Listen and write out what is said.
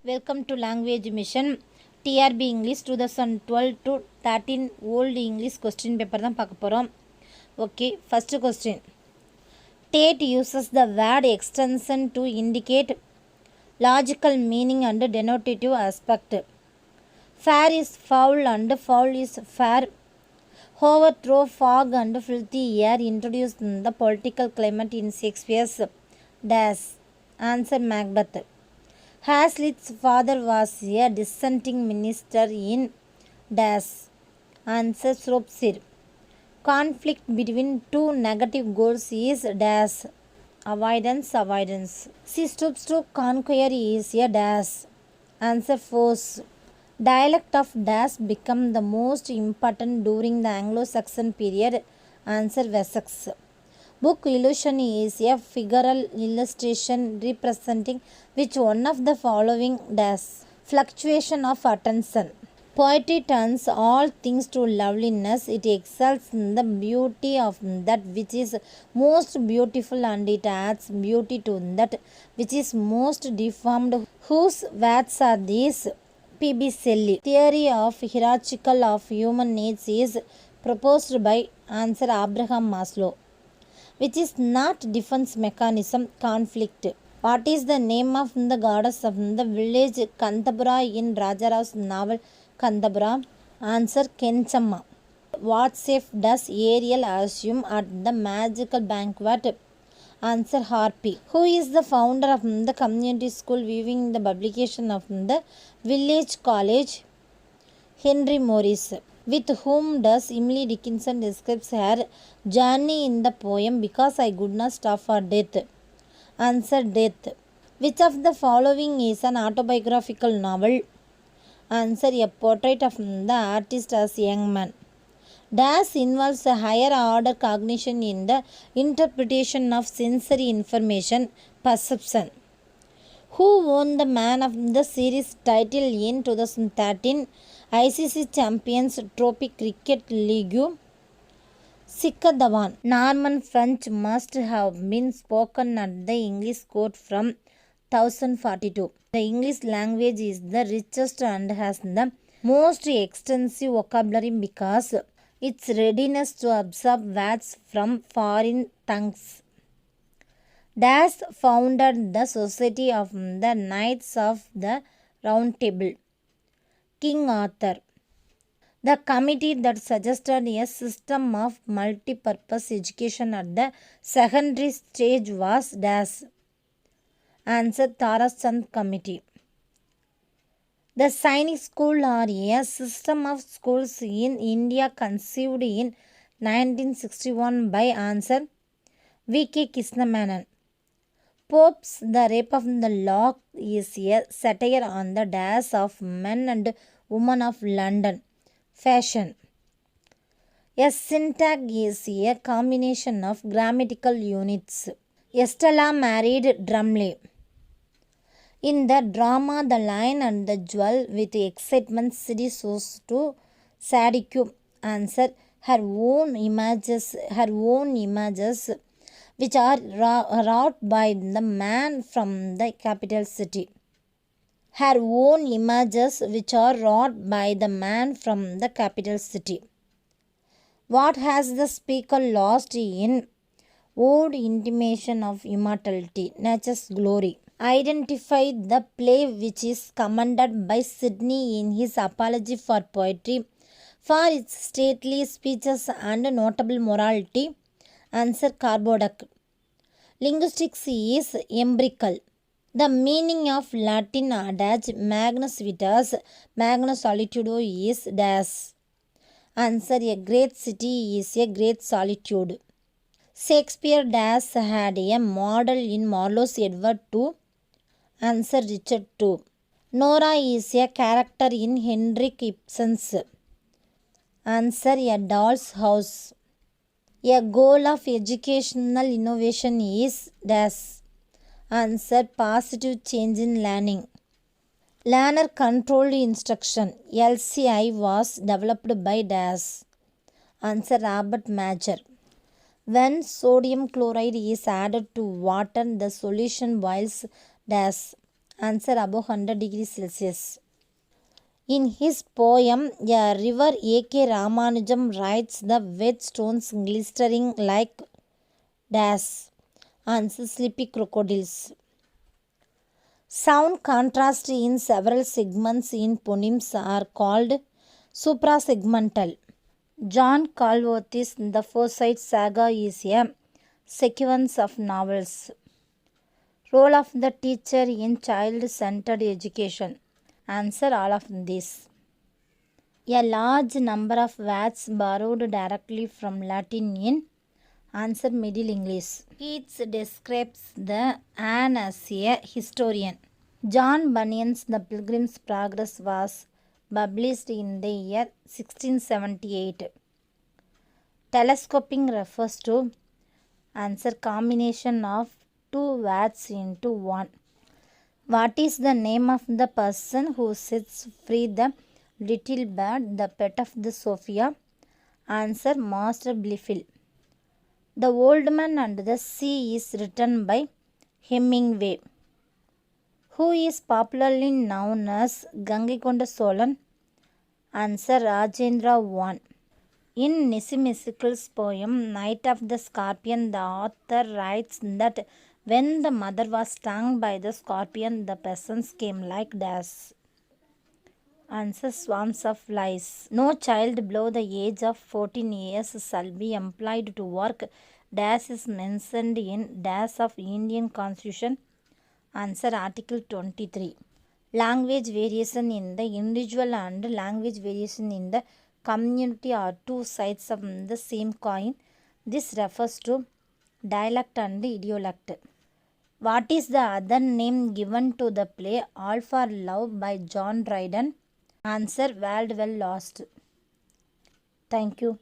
Welcome to Language Mission TRB English 2012 to 13 Old English question paper தான் பார்க்க போகிறோம். Okay, first question. Tate uses the word extension to indicate logical meaning and denotative aspect. Fair is foul and foul is fair. Overthrow, fog and filthy air introduced in the political climate in Shakespeare's dash. Answer Macbeth. Hazlitt's father was a dissenting minister in dash. Answer Shropshire. Conflict between two negative goals is dash. Avoidance. She stoops to conquer is a dash. Answer force. Dialect of dash became the most important during the Anglo-Saxon period. Answer Wessex. Book illusion is a figural illustration representing which one of the following dash. Fluctuation of attention. Poetry turns all things to loveliness. It excels in the beauty of that which is most beautiful and it adds beauty to that which is most deformed. Whose words are these? P.B. Shelley. Theory of hierarchical of human needs is proposed by answer Abraham Maslow. Which is not defense mechanism? Conflict. What is the name of the goddess of the village Kandapura in Rajarav's novel Kandapura? Answer Kenchamma. What shape does Ariel assume at the magical banquet? Answer Harpy. Who is the founder of the community school viewing the publication of the village college? Henry Morris. With whom does Emily Dickinson describes her journey in the poem Because I Could Not Stop for Death? Answer Death. Which of the following is an autobiographical novel? Answer A Portrait of the Artist as Young Man. Dash involves a higher order cognition in the interpretation of sensory information, perception. Who won the Man of the Series title in 2013 ICC Champions Trophy Cricket League? Shikhar Dhawan. Norman French must have been spoken at the English court from 1042. The English language is the richest and has the most extensive vocabulary because its readiness to absorb words from foreign tongues. Dash founded the Society of the Knights of the Round Table. King Arthur. The committee that suggested a system of multi-purpose education at the secondary stage was dash. Answer Tarachand Committee. The Sainik School are a system of schools in India conceived in 1961 by answer V.K. Krishnamenon. Pope's The Rape of the Lock is a satire on the dash of men and women of London. Fashion. A syntax is a combination of grammatical units. Estella married Drumley. In the drama The Lion and the Jewel with excitement Sidi shows to Sadiku. Answer her own images which are wrought by the man from the capital city. Her own images which are wrought by the man from the capital city. What has the speaker lost in Old Intimation of Immortality? Nature's Glory. Identify the play which is commended by Sidney in his Apology for Poetry for its stately speeches and notable morality. Answer Carboduc. Linguistics is empirical. The meaning of Latin adage Magnus Vitas, Magnus Solitudo is dash. Answer A great city is a great solitude. Shakespeare dash had a model in Marlowe's Edward II. Answer Richard II. Nora is a character in Henrik Ibsen's. Answer A Doll's House. A goal of educational innovation is dash. Answer Positive change in learning. Learner controlled instruction LCI was developed by dash. Answer Robert Major. When sodium chloride is added to water, the solution boils dash. Answer above 100 degrees Celsius. In his poem, A River, A.K. Ramanujam writes the wet stones glistering like dash. Answer sleepy crocodiles. Sound contrast in several segments in phonemes are called suprasegmental. John Calvert's The Forsyte Saga is a sequence of novels. Role of the teacher in child-centered education. Answer all of these. A large number of words borrowed directly from Latin in. Answer Middle English. Keats describes the Anne as a historian. John Bunyan's The Pilgrim's Progress was published in the year 1678. Telescoping refers to. Answer combination of two words into one. What is the name of the person who sets free the little bird, the pet of the Sophia? Answer Master Blifil. The Old Man and the Sea is written by Hemingway. Who is popularly known as Gangikonda Solan? Answer Rajendra I. In Nisimisical's poem Night of the Scorpion, the author writes that when the mother was stung by the scorpion, the peasants came like dash. Answer swarms of flies. No child below the age of 14 years shall be employed to work. Dash is mentioned in dash of Indian Constitution. Answer Article 23. Language variation in the individual and language variation in the community are two sides of the same coin. This refers to dialect and idiolect. What is the other name given to the play All for Love by John Dryden? Answer World Well Lost. Thank you.